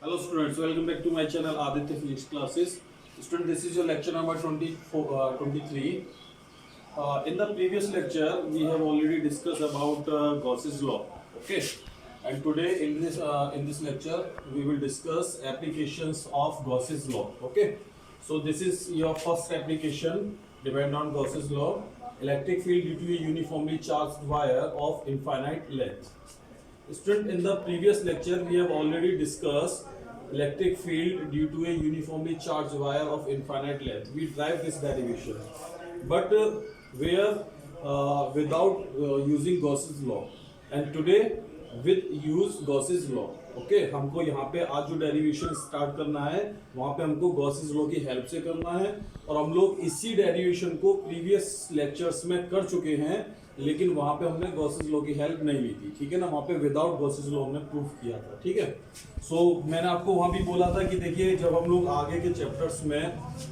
Hello students, welcome back to my channel Aditya Physics Classes. Student, this is your lecture number 23. In the previous lecture, we have already discussed about Gauss's law. Okay, and today in this lecture, we will discuss applications of Gauss's law. Okay, so this is your first application depend on Gauss's law. Electric field due to a uniformly charged wire of infinite length. Student, in the previous lecture we have already discussed electric field due to a uniformly charged wire of infinite length. We drive this derivation, but without using Gauss's law, and today with use Gauss's law. Okay हमको यहाँ पे आज जो derivation start करना है वहाँ पे हमको गॉसेस लॉ की हेल्प से करना है, और हम लोग इसी डेरिवेशन को प्रीवियस लेक्चर्स में कर चुके हैं, लेकिन वहाँ पे हमने गॉसेस लॉ की हेल्प नहीं ली थी। ठीक है ना, वहाँ पे विदाउट गॉसेस लॉ हमने प्रूफ किया था। ठीक है, सो मैंने आपको वहाँ भी बोला था कि देखिए जब हम लोग आगे के चैप्टर्स में,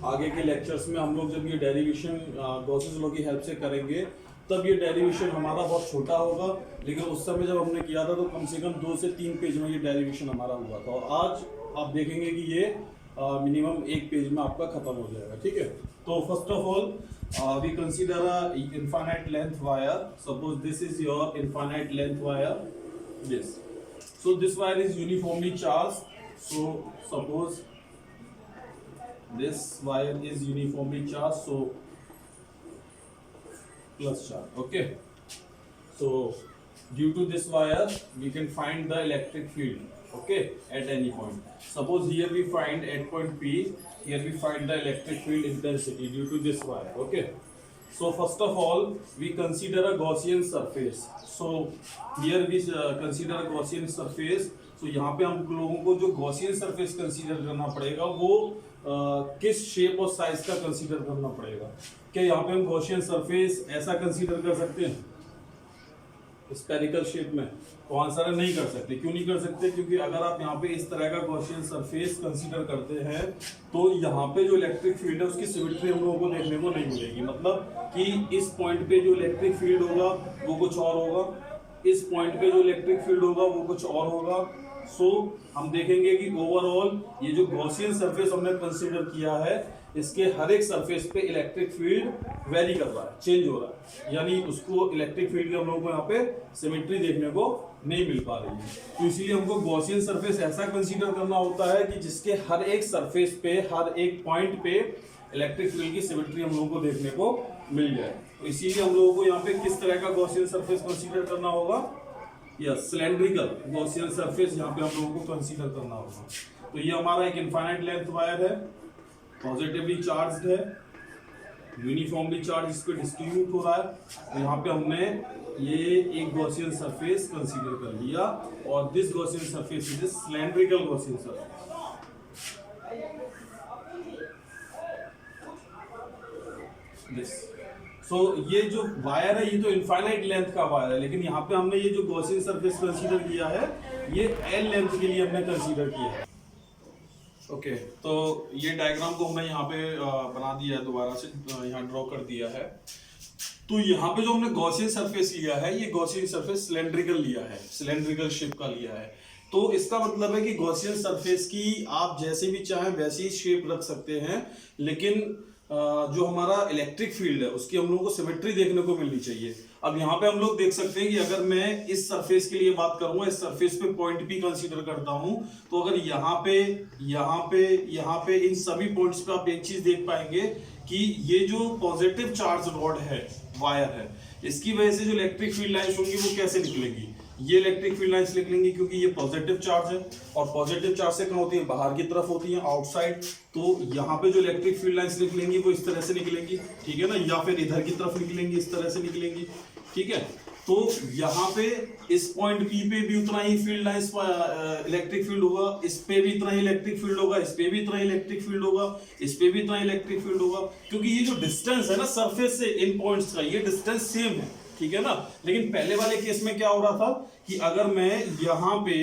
आगे के लेक्चर्स में हम लोग जब ये डेरिवेशन गॉसेस लॉ की हेल्प से करेंगे तब ये डेरिवेशन हमारा बहुत छोटा होगा, लेकिन उस समय जब हमने किया था तो कम से कम 2 से 3 पेज में ये डेरिवेशन हमारा हुआ था, और आज आप देखेंगे कि ये मिनिमम 1 पेज में आपका खत्म हो जाएगा। ठीक है, तो first of all we consider a infinite length wire. Suppose this is your infinite length wire, this. So this wire is uniformly charge. So suppose this wire is uniformly charge, so plus charge. Okay, so due to this wire we can find the electric field, okay, at any point. Suppose here we find at point P, here we find the electric field intensity due to this wire. Okay, so first of all we consider a Gaussian surface. So here we consider a Gaussian surface. So यहाँ पे हम लोगों को जो Gaussian surface consider करना पड़ेगा वो किस शेप और साइज का कंसीडर करना पड़ेगा। क्या यहाँ पे हम गॉसियन सरफेस ऐसा कंसीडर कर सकते हैं स्फेरिकल शेप में? तो आंसर है नहीं कर सकते। क्यों नहीं कर सकते? क्योंकि अगर आप यहाँ पे इस तरह का गॉसियन सरफेस कंसीडर करते हैं तो यहाँ पे जो इलेक्ट्रिक फील्ड है उसकी सिमेट्री हम लोगों को देखने को नहीं मिलेगी। मतलब कि इस पॉइंट पे जो इलेक्ट्रिक फील्ड होगा वो कुछ और होगा, इस पॉइंट पे जो इलेक्ट्रिक फील्ड होगा वो कुछ और होगा। सो हम देखेंगे कि ओवरऑल ये जो गॉसियन सरफेस हमने कंसीडर किया है इसके हर एक सरफेस पे इलेक्ट्रिक फील्ड वेरी कर रहा है, चेंज हो रहा है, यानी उसको इलेक्ट्रिक फील्ड के हम लोगों को यहाँ पे सिमेट्री देखने को नहीं मिल पा रही है। तो इसीलिए हमको गॉसियन सरफेस ऐसा कंसीडर करना होता है कि जिसके हर एक सरफेस पे, हर एक पॉइंट पे इलेक्ट्रिक फील्ड की सिमेट्री हम लोगों को देखने को मिल जाए। तो इसीलिए हम लोगों को यहाँ पे किस तरह का गॉसियन सरफेस कंसीडर करना होगा? यस, सिलेंड्रिकल गॉसियन सरफेस यहाँ पे हम लोगों को कंसीडर करना होगा। तो ये हमारा एक इनफाइनाइट लेंथ वायर है, पॉजिटिवली चार्ज्ड है, यूनिफॉर्मली चार्ज इस पे डिस्ट्रीब्यूट हो रहा है। तो यहाँ पे हमने ये एक गॉसियन सरफेस कंसीडर कर लिया, और this Gaussian surface is cylindrical Gaussian surface. This so ये जो वायर है ये तो इनफाइनाइट लेंथ का वायर है, लेकिन यहाँ पे हमने ये जो गॉसियन सरफेस कंसीडर किया है ये एल लेंथ के लिए हमने कंसीडर किया है। ओके, तो ये डायग्राम को हमने यहाँ पे बना दिया है, दोबारा से यहाँ ड्रॉ कर दिया है। तो यहाँ पे जो हमने गॉसियन सरफेस लिया है ये गॉसियन सरफेस सिलेंड्रिकल लिया है, सिलेंड्रिकल शेप का लिया है। तो इसका मतलब है कि गॉसियन सरफेस की आप जैसे भी चाहें वैसी ही शेप रख सकते हैं, लेकिन जो हमारा इलेक्ट्रिक फील्ड है उसकी हम लोगों को सिमेट्री देखने को मिलनी चाहिए। अब यहाँ पे हम लोग देख सकते हैं कि अगर मैं इस सरफेस के लिए बात करूंगा, इस सरफेस पे पॉइंट पी कंसीडर करता हूं, तो अगर यहाँ पे इन सभी पॉइंट्स पे आप एक चीज देख पाएंगे कि ये जो पॉजिटिव चार्ज रॉड है, वायर है, इसकी वजह से जो इलेक्ट्रिक फील्ड लाइंस होंगी वो कैसे निकलेंगी? ये इलेक्ट्रिक फील्ड लाइंस निकलेंगी क्योंकि ये पॉजिटिव चार्ज है, और पॉजिटिव चार्ज से कहाँ होती है? बाहर की तरफ होती है, आउटसाइड। तो यहाँ पे जो इलेक्ट्रिक फील्ड लाइंस निकलेंगी वो इस तरह से निकलेंगी, ठीक है ना, या फिर इधर की तरफ निकलेंगी, इस तरह से निकलेंगी। ठीक है, तो यहाँ पे इस पॉइंट पी पे भी उतना ही फील्ड लाइंस इलेक्ट्रिक फील्ड होगा, इस पे भी इतना ही इलेक्ट्रिक फील्ड होगा, इस पे भी इतना ही इलेक्ट्रिक फील्ड होगा, इस पे भी इतना इलेक्ट्रिक फील्ड होगा, क्योंकि ये जो डिस्टेंस है ना सरफेस से इन पॉइंट्स का, ये डिस्टेंस सेम है। ठीक है ना, लेकिन पहले वाले केस में क्या हो रहा था कि अगर मैं यहाँ पे,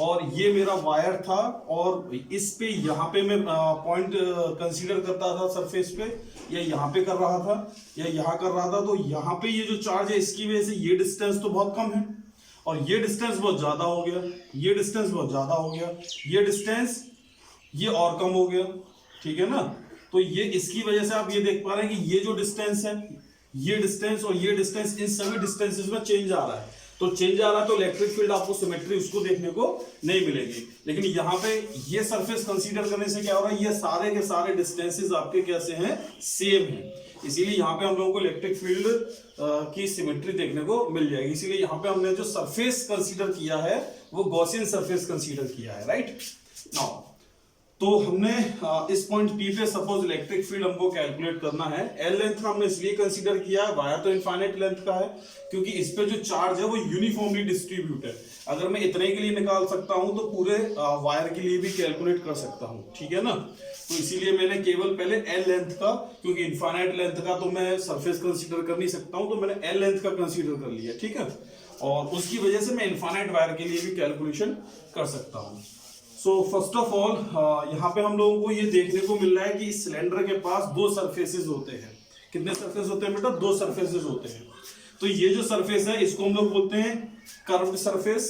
और ये मेरा वायर था, और इस पे यहाँ पे मैं पॉइंट कंसीडर करता था सरफेस पे, या यहाँ पे कर रहा था, या यहाँ कर रहा था, तो यहाँ पे ये जो चार्ज है इसकी वजह से ये डिस्टेंस तो बहुत कम है। और ये डिस्टेंस बहुत ज्यादा हो गया, ये डिस्टेंस बहुत ज्यादा हो गया, ये डिस्टेंस ये और कम हो गया, ठीक है ना। तो ये इसकी वजह से आप ये देख पा रहे हैं कि ये जो डिस्टेंस है, ये डिस्टेंस और ये डिस्टेंस, इन सभी डिस्टेंसेस में चेंज आ रहा है। तो चेंज आ रहा है तो इलेक्ट्रिक फील्ड आपको सिमेट्री उसको देखने को नहीं मिलेगी। लेकिन यहाँ पे ये सरफेस कंसीडर करने से क्या हो रहा है, ये सारे के सारे डिस्टेंसेस आपके कैसे हैं, सेम है। इसीलिए यहाँ पे हम लोगों को इलेक्ट्रिक फील्ड की सिमेट्री देखने को मिल जाएगी। इसीलिए यहाँ पे हमने जो सरफेस कंसीडर किया है वो गॉसियन सरफेस कंसीडर किया है, राइट। नाउ तो हमने इस पॉइंट P पे सपोज इलेक्ट्रिक फील्ड हमको कैलकुलेट करना है। एल लेंथ का हमने इसलिए कंसीडर किया है, वायर तो इनफाइनाइट लेंथ का है, क्योंकि इस पे जो चार्ज है वो यूनिफॉर्मली डिस्ट्रीब्यूट है। अगर मैं इतने के लिए निकाल सकता हूं तो पूरे वायर के लिए भी कैलकुलेट कर सकता हूं, ठीक है ना। तो इसीलिए मैंने केवल पहले एल लेंथ का, क्योंकि इनफाइनाइट लेंथ का तो मैं सरफेस कंसीडर कर नहीं सकता हूं, तो मैंने एल लेंथ का कंसीडर कर लिया, ठीक है। और उसकी वजह से मैं इनफाइनाइट वायर के लिए भी कैलकुलेशन कर सकता हूं। सो फर्स्ट ऑफ ऑल यहाँ पे हम लोगों को ये देखने को मिल रहा है कि इस सिलेंडर के पास दो सरफेसेस होते हैं। कितने सरफेस होते हैं बेटा, दो सरफेसेस होते हैं। तो ये जो सरफेस है इसको हम लोग बोलते हैं कर्व्ड सरफेस,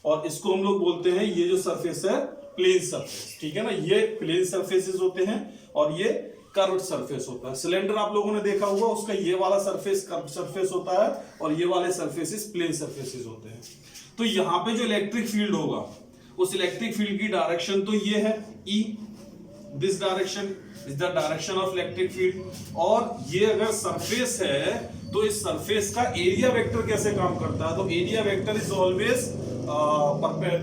और इसको हम लोग बोलते हैं, ये जो सरफेस है, प्लेन सरफेस, ठीक है ना। ये प्लेन सरफेसेस होते हैं और ये कर्व्ड सरफेस होता है। सिलेंडर आप लोगों ने देखा होगा, उसका ये वाला सरफेस कर्व्ड सरफेस होता है और ये वाले सरफेसेस प्लेन सरफेसेस होते हैं। तो यहाँ पे जो इलेक्ट्रिक फील्ड होगा, उस इलेक्ट्रिक फील्ड की डायरेक्शन तो ये है E, this direction is the direction of electric field. और ये अगर सरफेस है तो इस सरफेस का एरिया वेक्टर कैसे काम करता है, तो area vector is always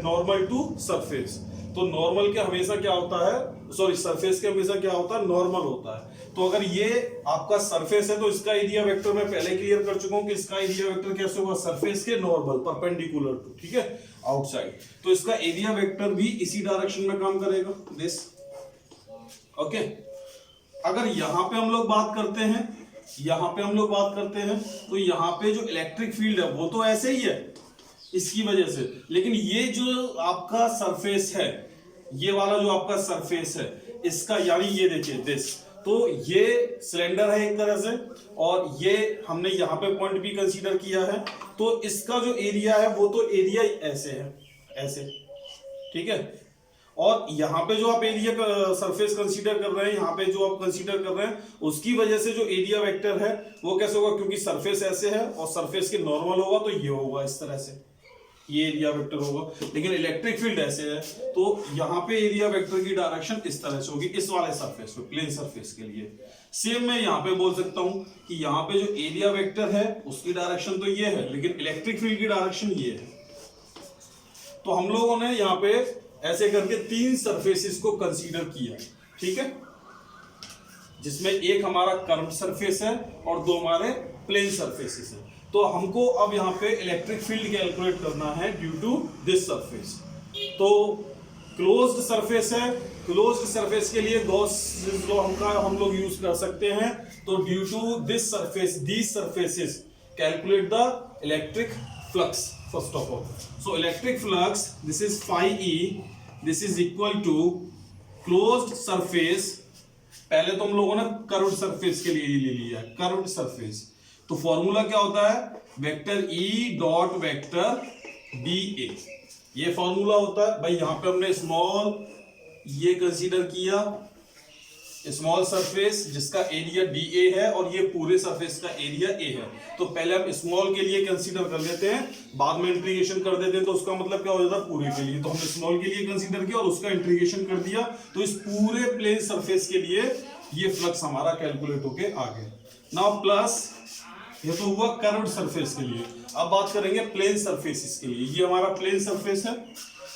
normal to surface. तो नॉर्मल के हमेशा क्या होता है, सॉरी सरफेस के हमेशा क्या होता है, नॉर्मल होता है। तो अगर ये आपका सरफेस है तो इसका एरिया वेक्टर मैं पहले क्लियर कर चुका हूं कि इसका एरिया वेक्टर कैसे होगा, सरफेस के नॉर्मल परपेंडिकुलर टू, ठीक है, आउटसाइड। तो इसका एरिया वेक्टर भी इसी डायरेक्शन में काम करेगा, दिस, ओके। अगर यहां पे हम लोग बात करते हैं, यहां पे हम लोग बात करते हैं तो यहां पे जो इलेक्ट्रिक फील्ड है वो तो ऐसे ही है इसकी वजह से, लेकिन ये जो आपका सरफेस है, ये वाला जो आपका सरफेस है इसका, यानी ये देखिए दिस, तो ये सिलेंडर है एक तरह से, और ये हमने यहाँ पे पॉइंट भी कंसीडर किया है। तो इसका जो एरिया है वो तो एरिया ऐसे है, ऐसे, ठीक है। और यहाँ पे जो आप एरिया का सरफेस कंसीडर कर रहे हैं, यहाँ पे जो आप कंसीडर कर रहे हैं, उसकी वजह से जो एरिया वेक्टर है वो कैसे होगा, क्योंकि सरफेस ऐसे है और सरफेस के नॉर्मल होगा तो ये होगा इस तरह से, ये एरिया वेक्टर होगा। लेकिन इलेक्ट्रिक फील्ड ऐसे है तो यहाँ पे एरिया वेक्टर की डायरेक्शन इस तरह से होगी, इस वाले सरफेस पे, प्लेन सरफेस के लिए। सेम मैं यहाँ पे बोल सकता हूँ कि यहाँ पे जो एरिया वेक्टर है उसकी डायरेक्शन तो ये है, लेकिन इलेक्ट्रिक फील्ड की डायरेक्शन ये है। तो हम लोगों ने यहाँ पे ऐसे करके तीन सरफेसेस को कंसीडर किया, ठीक है, जिसमें एक हमारा कर्व्ड सरफेस है और दो हमारे प्लेन सरफेसेस है। तो हमको अब यहाँ पे इलेक्ट्रिक फील्ड कैलकुलेट करना है ड्यू टू दिस सरफेस। तो क्लोज्ड सरफेस है, क्लोज्ड सरफेस के लिए गॉस लॉ हम लोग यूज कर सकते हैं। तो due to this surface, these surfaces, calculate the electric flux first of all. So electric flux, this is phi E, this is equal to closed surface, पहले तो हम लोगों ने कर्व्ड सरफेस के लिए ले लिया है, कर्व्ड सरफेस। तो फॉर्मूला क्या होता है, vector E dot vector dA, ये फॉर्मूला होता है भाई। यहां पे हमने स्मॉल ये कंसीडर किया, स्मॉल सरफेस जिसका एरिया dA है और ये पूरे सरफेस का एरिया A है। तो पहले हम स्मॉल के लिए कंसीडर कर लेते हैं, बाद में इंटीग्रेशन कर देते हैं, तो उसका मतलब क्या हो जाता है, पूरे के लिए। तो हमने स्मॉल के लिए कंसीडर किया और उसका इंटीग्रेशन कर दिया, तो इस पूरे प्लेन सरफेस के लिए ये फ्लक्स हमारा कैलकुलेट होके आ गया। नाउ प्लस, ये तो हुआ कर्व्ड सरफेस के लिए। अब बात करेंगे प्लेन सरफेसेस के लिए। ये हमारा प्लेन सरफेस है,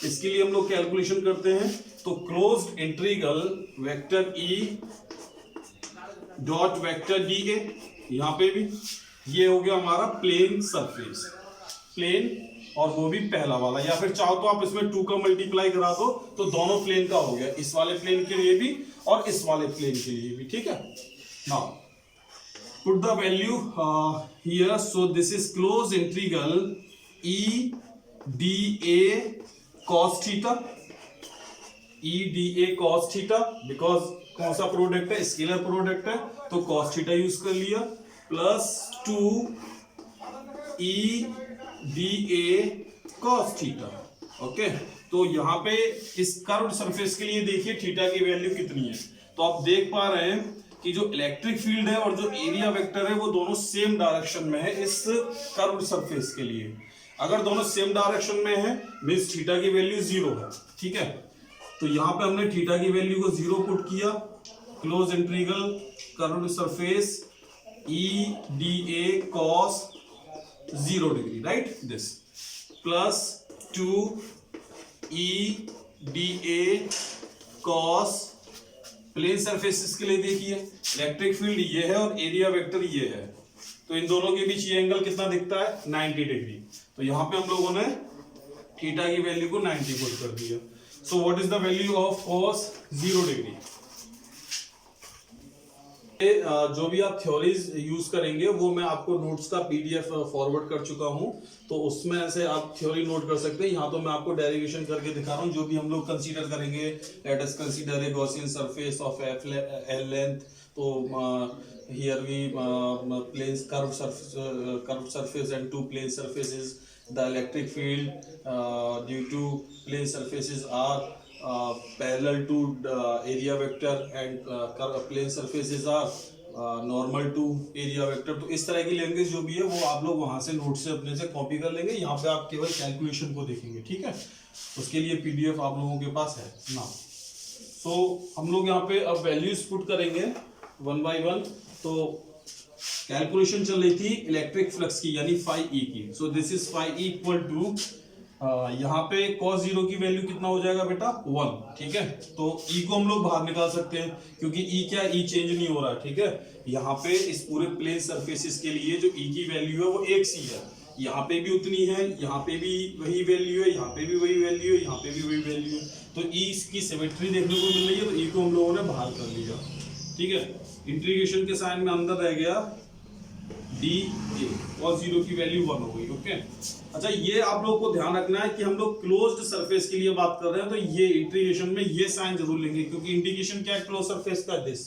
इसके लिए हम लोग कैलकुलेशन करते हैं। तो closed integral vector E dot vector dA, यहां पे भी ये हो गया हमारा प्लेन सरफेस, प्लेन, और वो भी पहला वाला, या फिर चाहो तो आप इसमें 2 का मल्टीप्लाई करा दो तो दोनों प्लेन का हो गया, इस वाले प्लेन के लिए भी और इस वाले प्लेन के लिए भी, ठीक है। Now put the value here, so this is closed integral E dA cos theta, E dA cos theta, because कौन सा प्रोडक्ट है, स्केलर प्रोडक्ट है, तो cos theta यूज कर लिया, plus 2 E dA cos theta. Okay, तो यहाँ पे इस कर्व्ड सरफेस के लिए देखिए थीटा की वैल्यू कितनी है। तो आप देख पा रहे हैं कि जो इलेक्ट्रिक फील्ड है और जो एरिया वेक्टर है वो दोनों सेम डायरेक्शन में है इस कर्व्ड सरफेस के लिए। अगर दोनों सेम डायरेक्शन में है मींस थीटा की वैल्यू 0 है। ठीक है, तो यहाँ पे हमने थीटा की वैल्यू को 0 पुट किया। Close integral curved surface E D A cos 0 degree, right, this plus 2 E D A cos, plane surfaces के लिए देखिए इलेक्ट्रिक फील्ड ये है और एरिया वेक्टर ये है, तो इन दोनों के बीच ये एंगल कितना दिखता है 90 डिग्री। तो यहाँ पे हम लोगों ने थीटा की वैल्यू को 90 पुट कर दिया। So what is the value of cos 0 degree. जो भी आप थ्योरीज यूज करेंगे वो मैं आपको नोट्स का पीडीएफ फॉरवर्ड कर चुका हूं, तो उसमें से आप थ्योरी नोट कर सकते हैं। यहाँ तो मैं आपको डेरिवेशन करके दिखा रहा हूँ। जो भी हम लोग कंसीडर करेंगे, let us consider a Gaussian surface of L length, तो here we plane curved surface and two plane surfaces, the electric field due to plane surfaces are parallel to area vector and plane surfaces are normal to area vector। तो इस तरह की language जो भी है वो आप लोग वहां से नोट से अपने से कॉपी कर लेंगे। यहाँ पे आप केवल कैलकुलेशन को देखेंगे, ठीक है। उसके लिए पीडीएफ आप लोगों के पास है ना। सो हम लोग यहाँ पे अब वैल्यूज पुट करेंगे 1 by 1। तो कैलकुलेशन चल रही थी इलेक्ट्रिक फ्लक्स की यानी फाई ई की। So this is phi E equal to यहाँ पे cos 0 की वैल्यू कितना हो जाएगा बेटा 1, ठीक है। तो E को हम लोग बाहर निकाल सकते हैं क्योंकि E क्या E चेंज नहीं हो रहा है, ठीक है। यहाँ पे इस पूरे प्लेन सरफेसेस के लिए जो E की वैल्यू है वो एक सी है, यहाँ पे भी उतनी है, यहाँ पे भी वही वैल्यू है, यहाँ पे भी वही वैल्यू है, यहाँ पे भी वही वैल्यू है। तो E की सिमेट्री देखने को मिल रही है, तो E को हम लोगों ने बाहर कर लिया, ठीक है। इंटीग्रेशन के साइन में अंदर रह गया डी ए और 0 की वैल्यू 1 हो गई, ओके। अच्छा, ये आप लोगों को ध्यान रखना है कि हम लोग क्लोज्ड सरफेस के लिए बात कर रहे हैं, तो ये इंटीग्रेशन में ये साइन जरूर लेंगे क्योंकि इंटीग्रेशन क्या है क्लोज सरफेस का, दिस,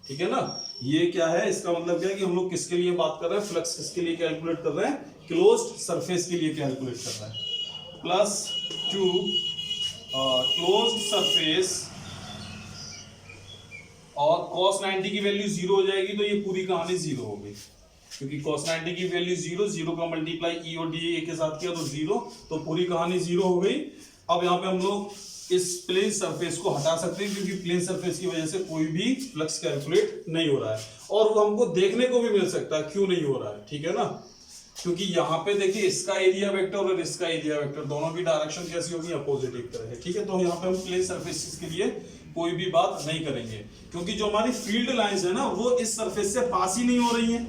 ठीक है ना। ये क्या है, इसका मतलब क्या है कि हम लोग किसके लिए बात कर रहे हैं, फ्लक्स किसके लिए कैलकुलेट कर रहे हैं, क्लोज्ड सरफेस के लिए कैलकुलेट कर रहे हैं। प्लस 2 क्लोज्ड सरफेस और cos 90 की वैल्यू 0 हो जाएगी, तो ये पूरी कहानी 0 हो गई क्योंकि cos 90 की वैल्यू 0 का मल्टीप्लाई E और DA के साथ किया तो 0, तो पूरी कहानी 0 हो गई। अब यहाँ पे हम लोग इस प्लेन सरफेस को हटा सकते हैं क्योंकि प्लेन सरफेस की वजह से कोई भी फ्लक्स कैलकुलेट नहीं हो रहा है और वो हमको देखने को भी मिल सकता है क्यों नहीं हो रहा है, ठीक है ना। क्योंकि यहाँ पे देखिए इसका एरिया वेक्टर और इसका एरिया वेक्टर दोनों की डायरेक्शन कैसी होगी, अपोजिट एक तरह है, ठीक है। तो यहाँ पे हम प्लेन सरफेसेस के लिए कोई भी बात नहीं करेंगे क्योंकि जो हमारी फील्ड लाइंस है ना वो इस सरफेस से पास ही नहीं हो रही है।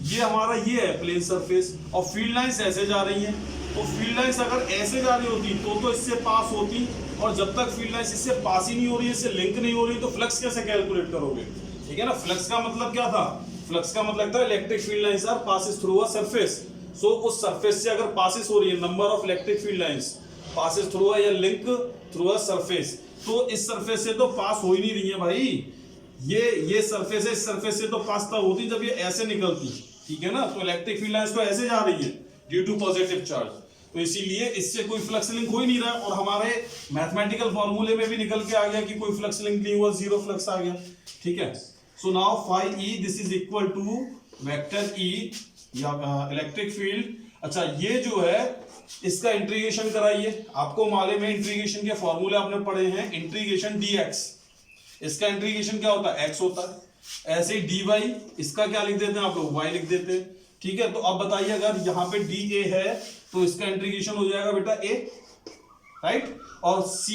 ये हमारा ये है प्लेन सरफेस और फील्ड लाइंस ऐसे जा रही हैं, तो फील्ड लाइंस अगर ऐसे जा रही होती तो इससे पास होती, और जब तक फील्ड लाइंस इससे पास ही नहीं हो रही है, इससे लिंक नहीं हो रही, तो फ्लक्स कैसे कैलकुलेट करोगे, ठीक है ना। फ्लक्स का मतलब क्या था, फ्लक्स का मतलब था electric field lines are passes through a surface. So उस सरफेस से अगर पासेस हो रही है, number of electric field lines passes through a या लिंक थ्रू अ सरफेस, तो इस सरफेस से तो पास हो ही नहीं रही है भाई। ये सरफेस है, इस सरफेस से तो पास तब होती जब ये ऐसे निकलती, ठीक है ना। तो इलेक्ट्रिक फील्ड लाइंस तो ऐसे जा रही है ड्यू टू पॉजिटिव चार्ज, तो इसीलिए इससे कोई फ्लक्स लिंक हो ही नहीं रहा और हमारे मैथमेटिकल फॉर्मूले में भी निकल के आ गया कि कोई फ्लक्स लिंक नहीं हुआ, 0 फ्लक्स आ गया, ठीक है। So now phi E this is equal to vector E या इलेक्ट्रिक फील्ड। अच्छा, ये जो है इसका इंटीग्रेशन कराइए। आपको मालूम है इंटीग्रेशन के फॉर्मूले आपने पढ़े हैं, इंटीग्रेशन dx, इसका इंटीग्रेशन क्या होता है, x होता है। ऐसे ही dy, इसका क्या लिख देते हैं आप लोग, y लिख देते हैं, ठीक है। तो अब बताइए अगर यहाँ पे dA है तो इसका इंटीग्रेशन हो जाएगा बेटा a, राइट। और c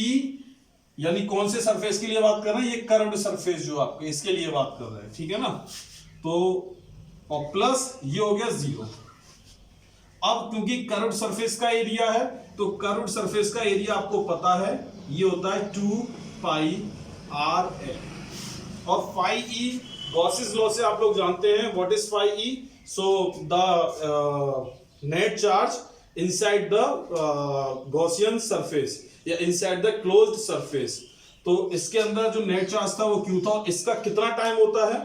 यानी कौन से सरफेस के लिए बात कर रहे हैं, ये कर्व्ड सरफेस जो आपके इसके लिए बात कर रहे हैं, ठीक है ना। तो और प्लस ये हो गया 0। अब क्योंकि कर्व्ड सरफेस का एरिया है तो कर्व्ड सरफेस का एरिया आपको पता है ये होता है 2 पाई r l, और फाई ई गॉसिस लॉ से आप लोग जानते हैं what is phi E. So the net charge inside the Gaussian surface या इनसाइड द क्लोज्ड सरफेस, तो इसके अंदर जो नेट चार्ज था वो Q था और इसका कितना टाइम होता है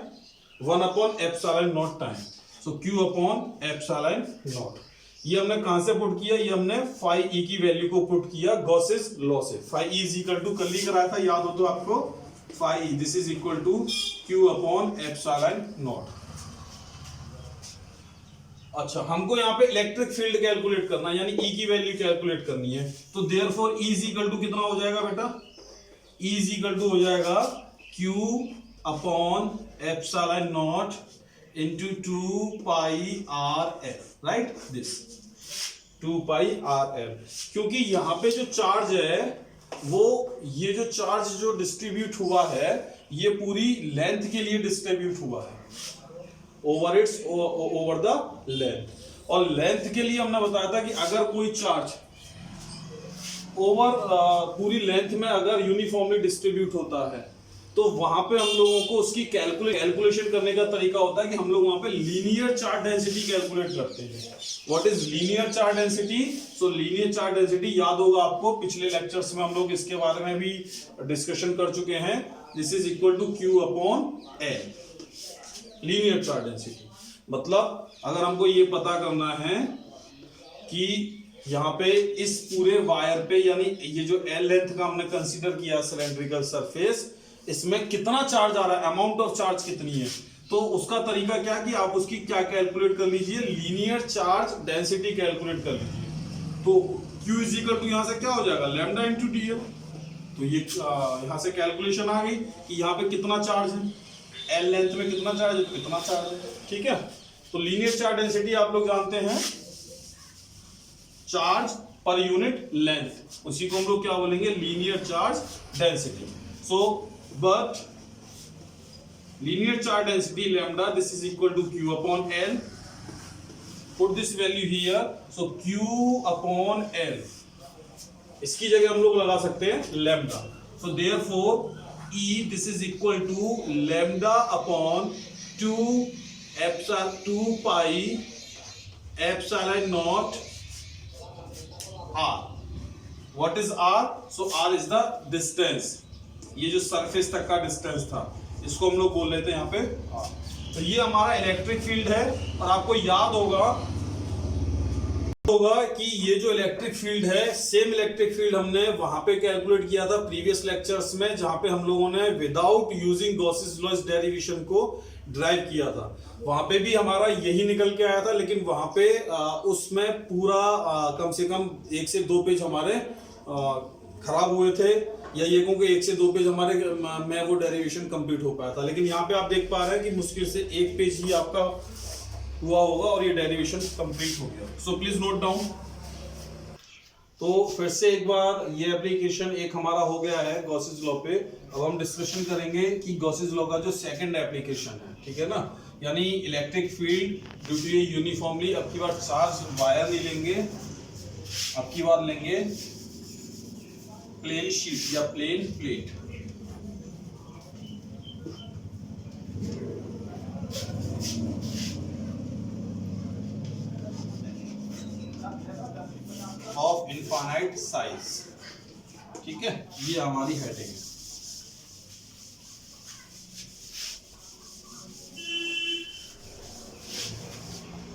1/ε0 टाइम। सो Q/ε0, ये हमने कहां से पुट किया, ये हमने फाई ई की वैल्यू को पुट किया गॉसेस लॉ से। Phi E is equal to, कल ही कराया था, याद हो तो आपको, phi E this is equal to Q upon epsilon naught. अच्छा, हमको यहाँ पे इलेक्ट्रिक फील्ड कैलकुलेट करना है, यानी ई की वैल्यू कैलकुलेट करनी है। तो therefore E is equal to कितना हो जाएगा बेटा, ई इज इक्वल टू हो जाएगा Q upon epsilon not into 2 pi r f, right, this 2 pi r f। क्योंकि यहाँ पे जो चार्ज है वो, ये जो चार्ज जो डिस्ट्रीब्यूट हुआ है ये पूरी लेंथ के लिए डिस्ट्रीब्यूट हुआ है, ओवर द लेंथ। और लेंथ के लिए हमने बताया था कि अगर कोई चार्ज ओवर पूरी लेंथ में अगर यूनिफॉर्मली डिस्ट्रीब्यूट होता है तो वहां पे हम लोगों को उसकी कैलकुलेशन करने का तरीका होता है कि हम लोग वहां पे लीनियर चार्ज डेंसिटी कैलकुलेट करते हैं। What is linear charge density? So linear charge density याद होगा आपको, पिछले लेक्चर्स में हम लोग इसके बारे में भी डिस्कशन कर चुके हैं। This is equal to Q upon L, linear charge density. मतलब अगर हमको ये पता करना है कि यहाँ पे इस पूरे वायर पे, यानी ये जो एल लेंथ का हमने कंसीडर किया सिलेंड्रिकल सरफेस, इसमें कितना चार्ज आ रहा है, अमाउंट ऑफ चार्ज कितनी है, तो उसका तरीका क्या कि आप उसकी क्या कैलकुलेट कर लीजिए, लीनियर चार्ज डेंसिटी कैलकुलेट कर लीजिए। तो Q इज इक्वल टू यहाँ से क्या हो जाएगा, लैम्डा इंटू डी। तो ये यहाँ से कैलकुलेशन आ गई कि यहाँ पे कितना चार्ज है, एल लेंथ में कितना चार्ज है, तो कितना चार्ज है, ठीक है। तो लीनियर चार्ज डेंसिटी आप लोग जानते हैं, चार्ज पर यूनिट लेंथ, उसी को हम लोग क्या बोलेंगे, linear charge density. So but linear charge density lambda, this is equal to q upon l. Put this value here, so q upon l, इसकी जगह हम लोग लगा सकते हैं lambda. So therefore E this is equal to lambda upon 2 pi epsilon naught r. What is r? So r is the distance, ये जो surface तक का डिस्टेंस था, इसको हम लोग बोल लेते हैं यहाँ पे r। तो ये हमारा इलेक्ट्रिक फील्ड है। और आपको याद होगा कि ये जो इलेक्ट्रिक फील्ड है, सेम इलेक्ट्रिक फील्ड हमने वहां पे कैलकुलेट किया था प्रीवियस लेक्चर्स में, जहां पे हम लोगों ने without using Gauss's law derivation को ड्राइव किया था। वहां पे भी हमारा यही निकल के आया था, लेकिन वहां पे उसमें पूरा कम से कम 1 से 2 पेज हमारे खराब हुए थे, या ये कहूँ कि 1 से 2 पेज हमारे में वो डेरिवेशन कंप्लीट हो पाया था। लेकिन यहाँ पे आप देख पा रहे हैं कि मुश्किल से 1 पेज ही आपका हुआ होगा और ये डेरिवेशन कंप्लीट हो गया। So please note down. तो फिर से एक बार ये एप्लीकेशन एक हमारा हो गया है गॉसेस लॉ पे। अब हम डिस्कशन करेंगे कि गॉसेस लॉ का जो सेकंड एप्लीकेशन है, ठीक है ना, यानी electric field due to uniformly, अब की बार चार्ज वायर नहीं लेंगे, अब की बार लेंगे प्लेन शीट या plane plate. Of infinite size, ठीक है, ये हमारी हेडिंग है।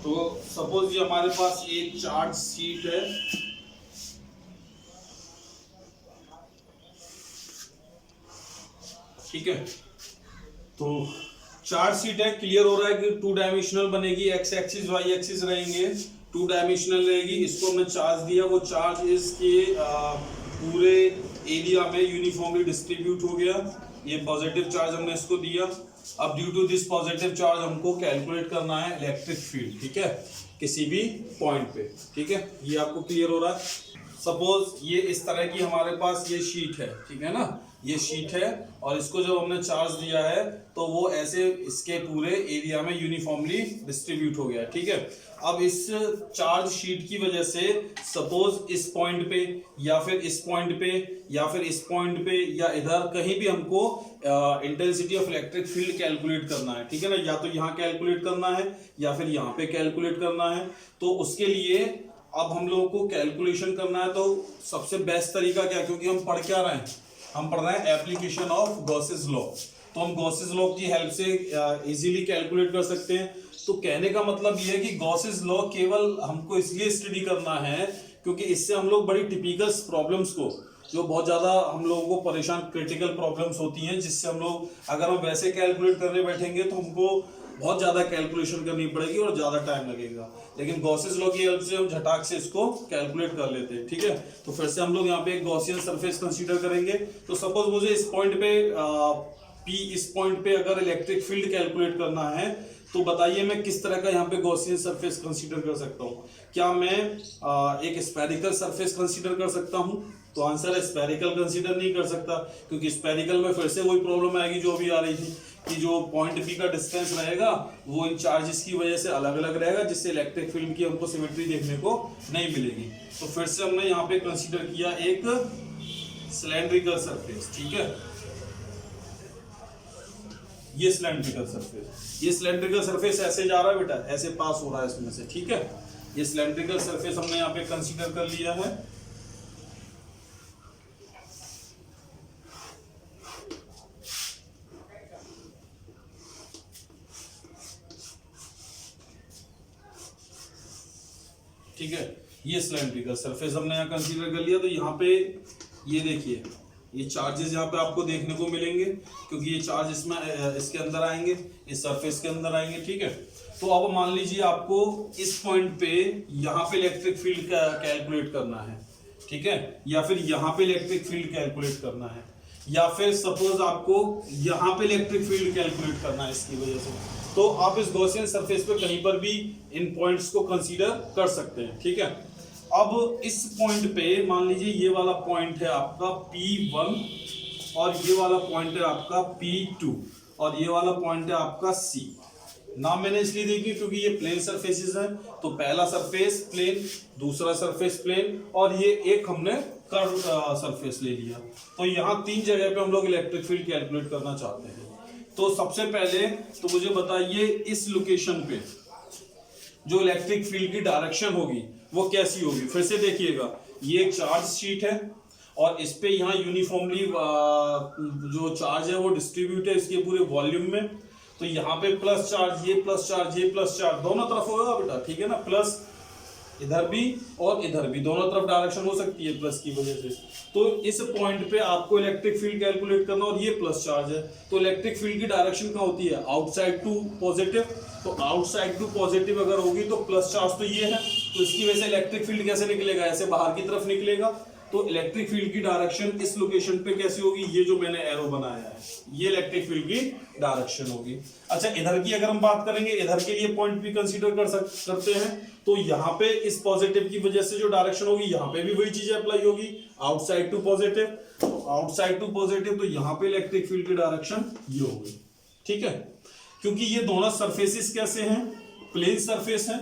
तो सपोज ये हमारे पास एक चार्ज शीट है, ठीक है। तो चार्ज शीट है, क्लियर हो रहा है कि 2 डायमेंशनल बनेगी, एक्स एक्सिस वाई एक्सिस रहेंगे, 2 डायमेंशनल रहेगी। इसको हमने चार्ज दिया, वो चार्ज इसके पूरे एरिया में यूनिफॉर्मली डिस्ट्रीब्यूट हो गया। ये पॉजिटिव चार्ज हमने इसको दिया। अब due to this positive charge हमको कैलकुलेट करना है इलेक्ट्रिक फील्ड, ठीक है, किसी भी पॉइंट पे, ठीक है। ये आपको क्लियर हो रहा है। सपोज ये इस तरह की हमारे पास ये शीट है, ठीक है ना, ये शीट है, और इसको जब हमने चार्ज दिया है तो वो ऐसे इसके पूरे एरिया में यूनिफॉर्मली डिस्ट्रीब्यूट हो गया, ठीक है। अब इस चार्ज शीट की वजह से सपोज इस पॉइंट पे या फिर इस पॉइंट पे या फिर इस पॉइंट पे या इधर कहीं भी हमको intensity of electric field calculate करना है, ठीक है ना, या तो यहाँ कैलकुलेट करना है या फिर यहाँ पे कैलकुलेट करना है। तो उसके लिए अब हम लोगों को कैलकुलेशन करना है, तो सबसे बेस्ट तरीका क्या, क्योंकि हम पढ़ क्या रहे हैं, हम पढ़ रहे हैं एप्लीकेशन ऑफ गॉसेस लॉ, तो हम गॉसेस लॉ की हेल्प से इजीली कैलकुलेट कर सकते हैं। तो कहने का मतलब ये है कि गॉसेस लॉ केवल हमको इसलिए स्टडी करना है क्योंकि इससे हम लोग बड़ी टिपिकल प्रॉब्लम्स को, जो बहुत ज्यादा हम लोगों को परेशान क्रिटिकल प्रॉब्लम्स होती हैं, जिससे हम लोग अगर हम वैसे कैलकुलेट करने बैठेंगे तो हमको बहुत ज्यादा कैलकुलेशन करनी पड़ेगी और ज्यादा टाइम लगेगा। लेकिन गॉसेस लॉ की हेल्प से हम झटाक से इसको कैलकुलेट कर लेते हैं। ठीक है, तो फिर से हम लोग यहाँ पे एक गॉसियन सरफेस कंसीडर करेंगे। तो सपोज मुझे इस पॉइंट पे इस पॉइंट पे अगर इलेक्ट्रिक फील्ड कैलकुलेट करना है तो बताइए मैं किस तरह का यहाँ पे गॉसियन सरफेस कंसीडर कर सकता हूँ। क्या मैं एक स्फेरिकल सरफेस कंसीडर कर सकता हूँ? तो आंसर है स्फेरिकल कंसीडर नहीं कर सकता, क्योंकि स्फेरिकल में फिर से वही प्रॉब्लम आएगी जो अभी आ रही थी कि जो पॉइंट पी का डिस्टेंस रहेगा वो इन चार्जेस की वजह से अलग अलग रहेगा, जिससे इलेक्ट्रिक फील्ड की हमको सिमेट्री देखने को नहीं मिलेगी। तो फिर से हमने यहाँ पे कंसीडर किया एक सिलेंड्रिकल सरफेस। ठीक है, ये सिलेंड्रिकल सरफेस ऐसे जा रहा है बेटा, ऐसे पास हो रहा है इसमें से। ठीक है, ये सिलेंड्रिकल सरफेस हमने यहाँ पे कंसीडर कर लिया है। ठीक है, ये सिलेंड्रिकल सरफेस हमने यहाँ कंसीडर कर लिया। तो यहाँ पे ये देखिए, ये चार्जेस यहाँ पे आपको देखने को मिलेंगे, क्योंकि ये चार्ज इसमें इसके अंदर आएंगे, इस सरफेस के अंदर आएंगे। ठीक है, तो अब मान लीजिए आपको इस पॉइंट पे यहाँ पे इलेक्ट्रिक फील्ड कैलकुलेट करना है। ठीक है, या फिर यहाँ पे इलेक्ट्रिक फील्ड कैलकुलेट करना है, या फिर सपोज आपको यहाँ पे इलेक्ट्रिक फील्ड कैलकुलेट करना है इसकी वजह से, तो आप इस गॉसियन सरफेस पे कहीं पर भी इन पॉइंट्स को कंसीडर कर सकते हैं। ठीक है, अब इस पॉइंट पे मान लीजिए ये वाला पॉइंट है आपका P1 और ये वाला पॉइंट है आपका P2 और ये वाला पॉइंट है आपका C। नाम मैंने इसलिए देखी क्योंकि ये प्लेन सरफेसेस हैं। तो पहला सरफेस प्लेन, दूसरा सरफेस प्लेन और ये एक हमने कर्व सरफेस ले लिया। तो यहाँ तीन जगह पे हम लोग इलेक्ट्रिक फील्ड कैलकुलेट करना चाहते हैं। तो सबसे पहले तो मुझे बताइए इस लोकेशन पे जो इलेक्ट्रिक फील्ड की डायरेक्शन होगी वो कैसी होगी। फिर से देखिएगा, ये एक चार्ज शीट है और इस पे यहाँ यूनिफॉर्मली जो चार्ज है वो डिस्ट्रीब्यूट है इसके पूरे वॉल्यूम में। तो यहाँ पे प्लस चार्ज, ये प्लस चार्ज, ये प्लस चार्ज दोनों तरफ होगा बेटा। ठीक है ना, प्लस इधर भी और इधर भी दोनों तरफ डायरेक्शन हो सकती है प्लस की वजह से। तो इस पॉइंट पे आपको इलेक्ट्रिक फील्ड कैलकुलेट करना और ये प्लस चार्ज है, तो इलेक्ट्रिक फील्ड की डायरेक्शन कहाँ होती है? Outside to positive. तो आउटसाइड टू पॉजिटिव अगर होगी तो प्लस चार्ज तो ये है, तो इसकी वजह से इलेक्ट्रिक फील्ड कैसे निकलेगा? ऐसे बाहर की तरफ निकलेगा। तो इलेक्ट्रिक फील्ड की डायरेक्शन इस लोकेशन पे कैसी होगी? ये जो मैंने एरो बनाया है ये इलेक्ट्रिक फील्ड की डायरेक्शन होगी। अच्छा, इधर की अगर हम बात करेंगे, इधर के लिए पॉइंट भी कंसीडर करते हैं। तो यहाँ पे इस पॉजिटिव की वजह से जो डायरेक्शन होगी यहाँ पे भी वही चीज अप्लाई होगी, आउटसाइड टू पॉजिटिव। तो आउटसाइड टू पॉजिटिव, तो यहाँ पे इलेक्ट्रिक फील्ड की डायरेक्शन ये होगी। ठीक है, क्योंकि ये दोनों सरफेसेस कैसे हैं? प्लेन सरफेस है।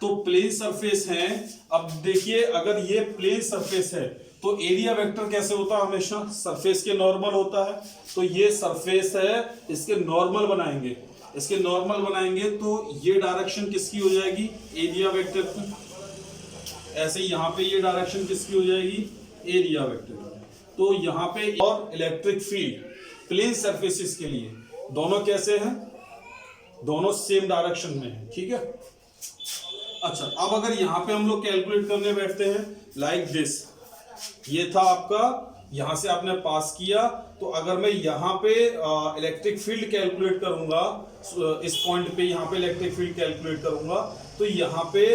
तो प्लेन सरफेस है। अब देखिए, अगर ये प्लेन सरफेस है तो एरिया वेक्टर कैसे होता है? हमेशा सरफेस के नॉर्मल होता है। तो ये सरफेस है, इसके नॉर्मल बनाएंगे, इसके नॉर्मल बनाएंगे तो ये डायरेक्शन किसकी हो जाएगी? एरिया वेक्टर की। ऐसे यहाँ पे ये डायरेक्शन किसकी हो जाएगी? एरिया वेक्टर की। तो यहाँ पे और इलेक्ट्रिक फील्ड प्लेन सरफेसेस के लिए दोनों कैसे हैं? दोनों सेम डायरेक्शन में है। ठीक है, अच्छा, अब अगर यहाँ पे हम लोग कैलकुलेट करने बैठते हैं लाइक दिस, ये था आपका, यहां से आपने पास किया। तो अगर मैं यहाँ पे इलेक्ट्रिक फील्ड कैलकुलेट करूंगा, इस पॉइंट पे यहाँ पे इलेक्ट्रिक फील्ड कैलकुलेट करूंगा, तो यहाँ पे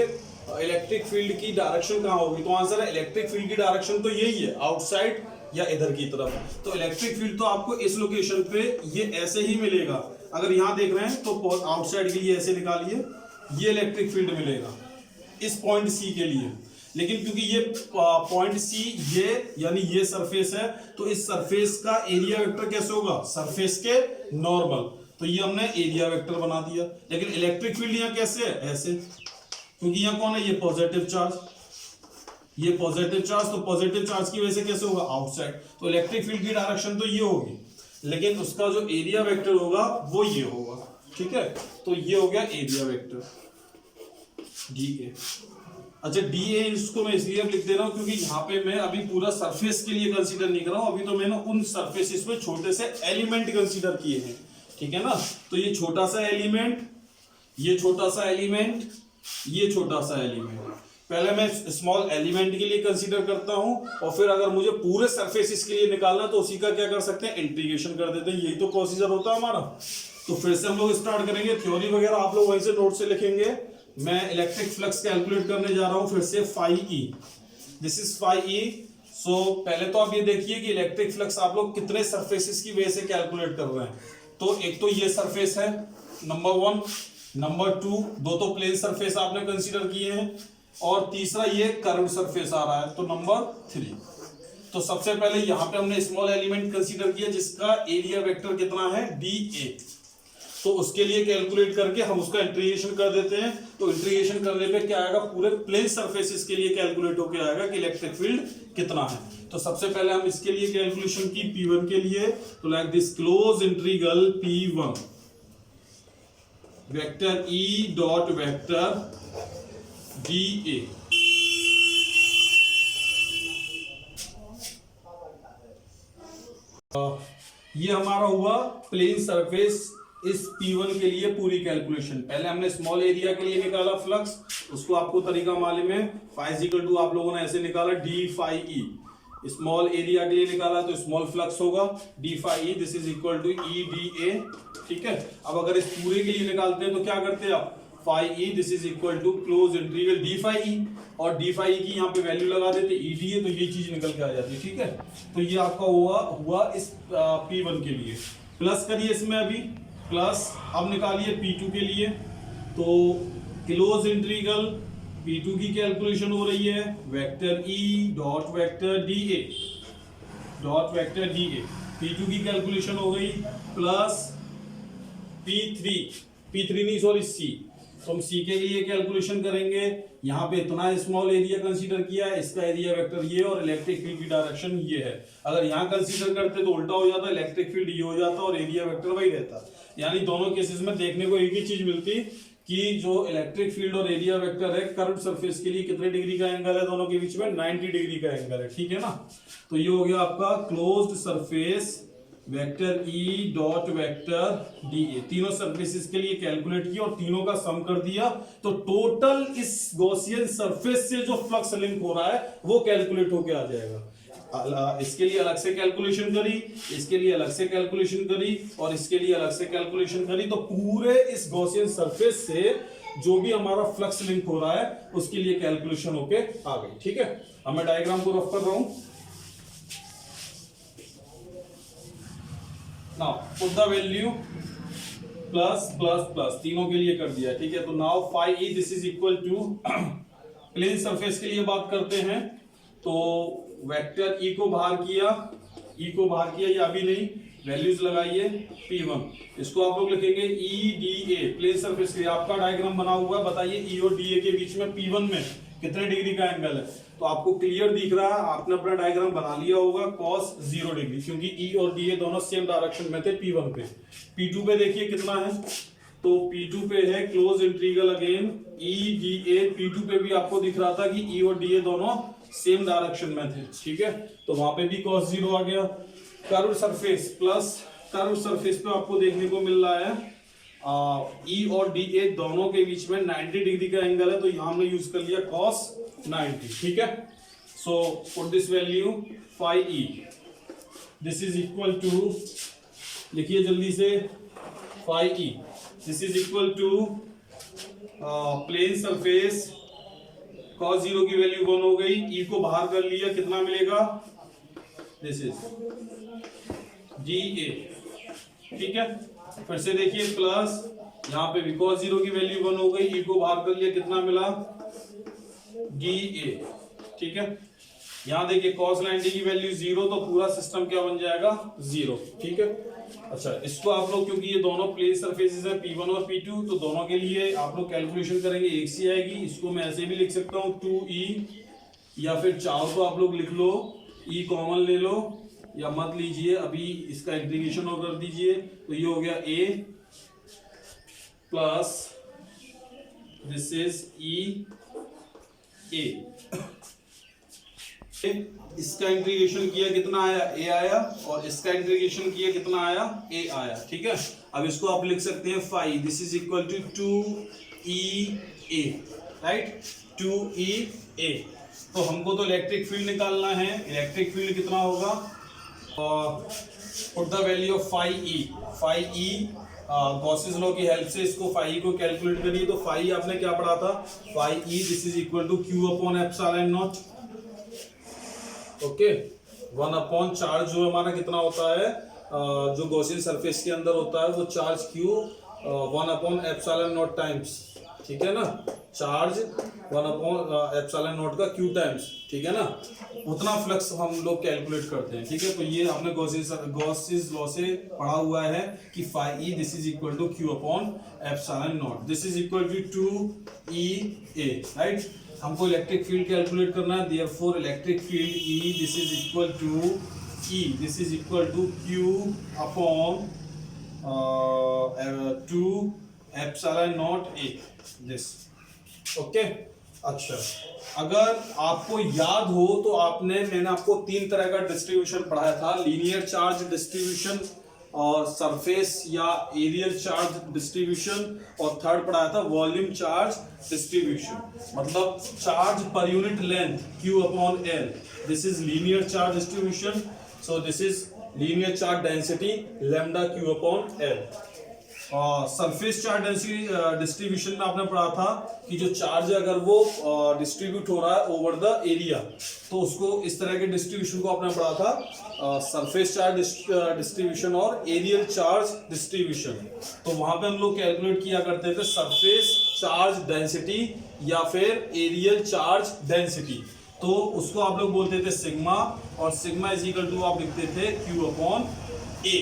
इलेक्ट्रिक फील्ड की डायरेक्शन कहाँ होगी? तो आंसर है इलेक्ट्रिक फील्ड की डायरेक्शन तो यही है, आउटसाइड या इधर की तरफ। तो इलेक्ट्रिक फील्ड तो आपको इस लोकेशन पे ये ऐसे ही मिलेगा। अगर यहाँ देख रहे हैं तो आउटसाइड के लिए ऐसे निकालिए, ये इलेक्ट्रिक फील्ड मिलेगा इस पॉइंट सी के लिए। लेकिन क्योंकि ये पॉइंट सी ये यानी ये सरफेस है, तो इस सरफेस का एरिया वेक्टर कैसे होगा? सरफेस के नॉर्मल। तो ये हमने एरिया वेक्टर बना दिया। लेकिन इलेक्ट्रिक फील्ड यहाँ कैसे है? ऐसे, क्योंकि यहाँ कौन है? ये पॉजिटिव चार्ज, ये पॉजिटिव चार्ज। तो पॉजिटिव चार्ज की वजह से कैसे होगा? आउटसाइड। तो इलेक्ट्रिक फील्ड की डायरेक्शन तो ये होगी, लेकिन उसका जो एरिया वेक्टर होगा वो ये होगा। ठीक है, तो ये हो गया एरिया वेक्टर DA। अच्छा डी ए इसको मैं इसलिए अब लिख दे रहा हूं क्योंकि यहाँ पे मैं अभी पूरा सरफेस के लिए कंसीडर नहीं कर रहा हूं, अभी तो मैंने उन सरफेसेस में छोटे से एलिमेंट कंसीडर किए हैं, ठीक है ना। तो ये छोटा सा एलिमेंट, ये छोटा सा एलिमेंट, ये छोटा सा एलिमेंट, पहले मैं स्मॉल एलिमेंट के लिए कंसीडर करता हूं और फिर अगर मुझे पूरे सरफेसेस के लिए निकालना तो उसी का क्या कर सकते हैं, इंटीग्रेशन कर देते हैं। यही तो प्रोसीजर होता है हमारा। तो फिर से हम लोग स्टार्ट करेंगे, थ्योरी वगैरह आप लोग वहीं से नोट से लिखेंगे। मैं इलेक्ट्रिक फ्लक्स कैलकुलेट करने जा रहा हूं फिर से, phi E, this is phi E. So पहले तो आप ये देखिए कि इलेक्ट्रिक फ्लक्स आप लोग कितने सरफेसेस की वजह से कैलकुलेट कर रहे हैं। तो एक तो ये सरफेस है नंबर 1, नंबर 2 दो तो प्लेन सरफेस आपने कंसीडर किए हैं, और तीसरा ये कर्व सरफेस आ रहा है, तो नंबर 3। तो सबसे पहले यहां पे हमने स्मॉल एलिमेंट कंसीडर किया जिसका एरिया वेक्टर कितना है, डी ए। तो उसके लिए कैलकुलेट करके हम उसका इंटीग्रेशन कर देते हैं। तो इंटीग्रेशन करने पे क्या आएगा, पूरे प्लेन सरफेसेस के लिए कैलकुलेट होके आएगा कि इलेक्ट्रिक फील्ड कितना है। तो सबसे पहले हम इसके लिए कैलकुलेशन की P1 के लिए, तो like this close integral P1 vector E dot vector dA। ये हमारा हुआ प्लेन सरफेस इस P1 के लिए पूरी कैलकुलेशन। पहले हमने स्मॉल एरिया के लिए निकाला फ्लक्स, उसको आपको तरीका मालूम है, फाई इज इक्वल टू आप लोगों ने ऐसे निकाला D phi E. Small area के लिए निकाला तो स्मॉल फ्लक्स होगा D phi E, this is equal to E D A, ठीक है। अब अगर इस पूरे के लिए निकालते हैं तो क्या करते हैं आप, phi E this is equal to close integral D phi E, और डी फाई की यहाँ पे वैल्यू लगा देते ई डी ए, तो ये चीज निकल के आ जाती है, ठीक है। तो ये आपका हुआ इस P1 के लिए। प्लस करिए इसमें अभी, प्लस अब निकालिए P2 के लिए। तो क्लोज इंटीग्रल P2 की कैलकुलेशन हो रही है vector E dot vector dA dot vector dA। P2 की कैलकुलेशन हो गई, प्लस P3 नहीं सॉरी C। तो हम C के लिए कैलकुलेशन करेंगे। यहाँ पे इतना स्मॉल एरिया कंसीडर किया है, इसका एरिया वेक्टर ये और इलेक्ट्रिक फील्ड की डायरेक्शन ये है। अगर यहाँ कंसीडर करते तो उल्टा हो जाता, इलेक्ट्रिक फील्ड ये हो जाता और एरिया वेक्टर वही रहता। यानी दोनों केसेस में देखने को एक ही चीज मिलती कि जो इलेक्ट्रिक फील्ड और एरिया वेक्टर है कर्व्ड सरफेस के लिए कितने डिग्री का एंगल है, दोनों के बीच में 90 डिग्री का एंगल है, ठीक है ना। तो ये हो गया आपका closed surface vector E dot vector dA। तीनों सरफेसेस के लिए कैलकुलेट किया और तीनों का सम कर दिया, तो टोटल इस गॉसियन सरफेस से जो फ्लक्स लिंक हो रहा है वो कैलकुलेट होके आ जाएगा। इसके लिए अलग से कैलकुलेशन करी, इसके लिए अलग से कैलकुलेशन करी और इसके लिए अलग से कैलकुलेशन करी, तो पूरे इस गॉसियन सरफेस से जो भी हमारा फ्लक्स लिंक हो रहा है उसके लिए कैलकुलेशन होके आ गई, ठीक है। अब मैं डायग्राम को रफ कर रहा हूं। Now put the value plus plus plus तीनों के लिए कर दिया, ठीक है। तो now phi E this is equal to, plane surface के लिए बात करते हैं तो वेक्टर E को बाहर किया, या अभी नहीं, वैल्यूज लगाइए P1, इसको आप लोग लिखेंगे EDA प्लेन सरफेस के लिए। आपका डायग्राम बना हुआ है, बताइए E और DA के बीच में P1 में कितने डिग्री का एंगल है। तो आपको क्लियर दिख रहा है, आपने अपना डायग्राम बना लिया होगा cos 0 डिग्री, क्योंकि E और DA दोनों सेम डायरेक्शन में थे P1 पे। P2 पे देखिए कितना है, तो P2 पे है close integral again EDA। P2 पे भी आपको दिख रहा था कि E और DA दोनों सेम डायरेक्शन में थे, ठीक है। तो वहां पे भी cos 0 आ गया। Curve surface plus curve surface पे आपको देखने को मिल रहा है E और DA दोनों के बीच में 90 डिग्री का एंगल है, तो यहां हमने यूज कर लिया cos 90, ठीक है। So put this value phi E this is equal to, लिखिए जल्दी से, phi E this is equal to plane surface cos 0 की वैल्यू 1 हो गई, E को बाहर कर लिया, कितना मिलेगा, दिस इज DA, ठीक है। फिर से देखिए प्लस, यहाँ पे भी cos 0 की वैल्यू 1 हो गई, E को बाहर कर लिया, कितना मिला, DA, ठीक है। यहाँ देखिए cos 90 की वैल्यू 0, तो पूरा सिस्टम क्या बन जाएगा, 0, ठीक है। अच्छा, इसको आप लोग, क्योंकि ये दोनों प्लेन सरफेसेस है P1 और P2, तो दोनों के लिए आप लोग कैलकुलेशन करेंगे एक सी आएगी। इसको मैं ऐसे भी लिख सकता हूँ 2E, या फिर चाहो तो आप लोग लिख लो E कॉमन ले लो, या मत लीजिए, अभी इसका इंटीग्रेशन और कर दीजिए। तो ये हो गया A plus this is E ए, इसका इंटीग्रेशन किया कितना आया, ए आया, और इसका इंटीग्रेशन किया कितना आया, ए आया, ठीक है। अब इसको आप लिख सकते हैं phi, this is equal to 2E A, right, 2E A। तो हमको तो इलेक्ट्रिक फील्ड निकालना है, इलेक्ट्रिक फील्ड कितना होगा, put the value of phi E, Gauss's law की हेल्प से इसको फाई को कैलकुलेट करिए। तो फाई आपने क्या पढ़ा था, phi E this is equal to Q upon epsilon naught, okay. 1 upon charge जो हमारा कितना होता है, जो गॉसियन सरफेस के अंदर होता है वो charge Q 1 upon epsilon not times, ठीक है ना, चार्ज 1 अपॉन एप्सिलॉन नॉट का क्यू टाइम्स, ठीक है ना, उतना फ्लक्स हम लोग कैलकुलेट करते हैं, ठीक है। तो ये हमने गॉसियस लॉ से पढ़ा हुआ है कि phi E this is equal to Q upon epsilon naught, this is equal to 2E A, right. हमको इलेक्ट्रिक फील्ड कैलकुलेट करना है, therefore electric field E this is equal to E this is equal to Q upon 2 epsilon naught A this, okay. अच्छा, अगर आपको याद हो तो मैंने आपको 3 तरह का डिस्ट्रीब्यूशन पढ़ाया था, लीनियर चार्ज डिस्ट्रीब्यूशन और सरफेस या एरियल चार्ज डिस्ट्रीब्यूशन, और थर्ड पढ़ाया था वॉल्यूम चार्ज डिस्ट्रीब्यूशन, मतलब charge per unit length Q upon L, this is linear charge distribution, so this is linear charge density lambda Q upon L। Surface charge density distribution में आपने पढ़ा था कि जो चार्ज है अगर वो डिस्ट्रीब्यूट हो रहा है ओवर द एरिया, तो उसको इस तरह के डिस्ट्रीब्यूशन को आपने पढ़ा था सरफेस चार्ज डिस्ट्रीब्यूशन और एरियल चार्ज डिस्ट्रीब्यूशन। तो वहां पे हम लोग कैलकुलेट किया करते थे सरफेस चार्ज डेंसिटी या फिर एरियल चार्ज डेंसिटी, तो उसको आप लोग बोलते थे सिग्मा, और सिग्मा इज इक्वल टू आप लिखते थे Q अपॉन A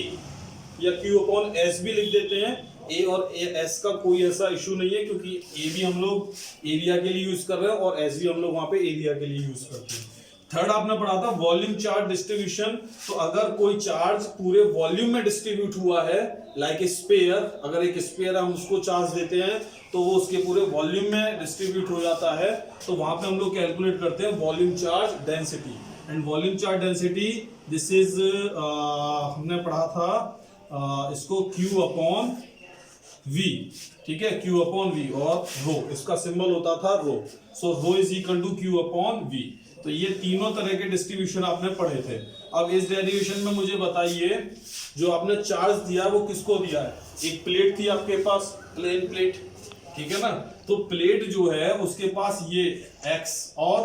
या Q अपॉन S भी लिख देते हैं। A और S का कोई ऐसा इशू नहीं है, क्योंकि A भी हम लोग एरिया के लिए यूज कर रहे हैं और S भी हम लोग वहां पे एरिया के लिए यूज करते हैं। थर्ड आपने पढ़ा था वॉल्यूम चार्ज डिस्ट्रीब्यूशन, तो अगर कोई चार्ज पूरे वॉल्यूम में डिस्ट्रीब्यूट हुआ है, लाइक ए स्फीयर, अगर एक स्फीयर हम उसको चार्ज देते हैं तो वो उसके पूरे वॉल्यूम में डिस्ट्रीब्यूट हो जाता है, तो वहां पे हम लोग कैलकुलेट करते हैं volume charge density. And volume charge density this is हमने पढ़ा था इसको Q अपॉन V, ठीक है, Q अपॉन V, और रो, इसका सिंबल होता था rho, so rho is equal to Q upon V। तो ये तीनों तरह के डिस्ट्रीब्यूशन आपने पढ़े थे। अब इस डेरिवेशन में मुझे बताइए, जो आपने चार्ज दिया वो किसको दिया है, एक प्लेट थी आपके पास, प्लेन प्लेट, ठीक है ना, तो प्लेट जो है उसके पास ये x और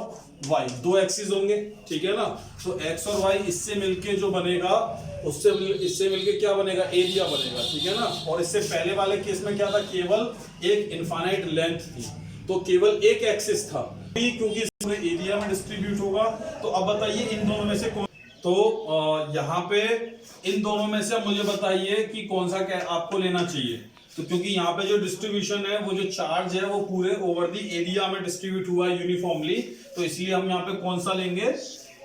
y दो एक्सिस होंगे, ठीक है ना, तो x और y इससे मिलके जो बनेगा इससे मिलके क्या बनेगा, एरिया बनेगा, ठीक है ना। और इससे पहले वाले केस में क्या था, केवल एक इनफाइनाइट लेंथ थी, तो केवल एक एक्सिस था, क्योंकि पूरे एरिया में डिस्ट्रीब्यूट होगा। तो अब बताइए इन दोनों में से कौन, तो यहाँ पे इन दोनों में से मुझे बताइए कि कौन सा क्या आपको लेना चाहिए। तो क्योंकि यहाँ पे जो डिस्ट्रीब्यूशन है, वो जो चार्ज है वो पूरे ओवर दी एरिया में डिस्ट्रीब्यूट हुआ है यूनिफॉर्मली, तो इसलिए हम यहाँ पे कौन सा लेंगे,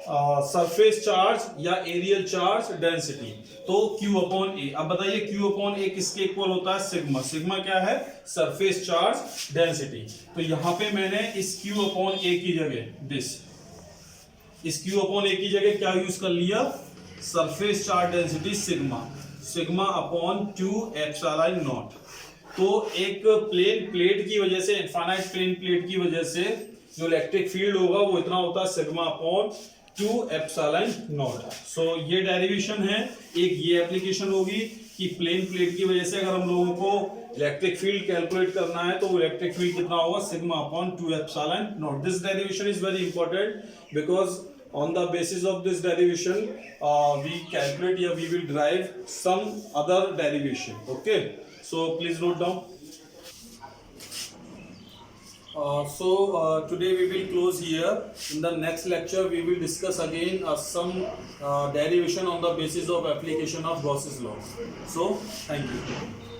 सरफेस चार्ज या एरियल चार्ज डेंसिटी, तो Q अपॉन A। अब बताइए Q अपॉन A किसके इक्वल होता है, सिग्मा। सिग्मा क्या है, सरफेस चार्ज डेंसिटी। तो यहाँ पे मैंने इस Q अपॉन A की जगह इस Q अपॉन A की जगह क्या यूज कर लिया, surface charge density sigma upon 2 epsilon not. तो एक प्लेन प्लेट की वजह से, इनफाइनाइट प्लेन प्लेट की वजह से जो इलेक्ट्रिक फील्ड होगा वो इतना होता है सिग्मा अपॉन 2 एप्सिलॉन नॉट। सो ये डेरिवेशन है। एक ये एप्लीकेशन होगी कि प्लेन प्लेट की वजह से अगर हम लोगों को इलेक्ट्रिक फील्ड कैलकुलेट करना है तो इलेक्ट्रिक फील्ड कितना होगा, sigma upon 2 epsilon naught. This derivation is very important because on the basis of this derivation we calculate or we will derive some other derivation. Okay, so please note down. Today we will close here. In the next lecture we will discuss again some derivation on the basis of application of Gauss's law. So thank you.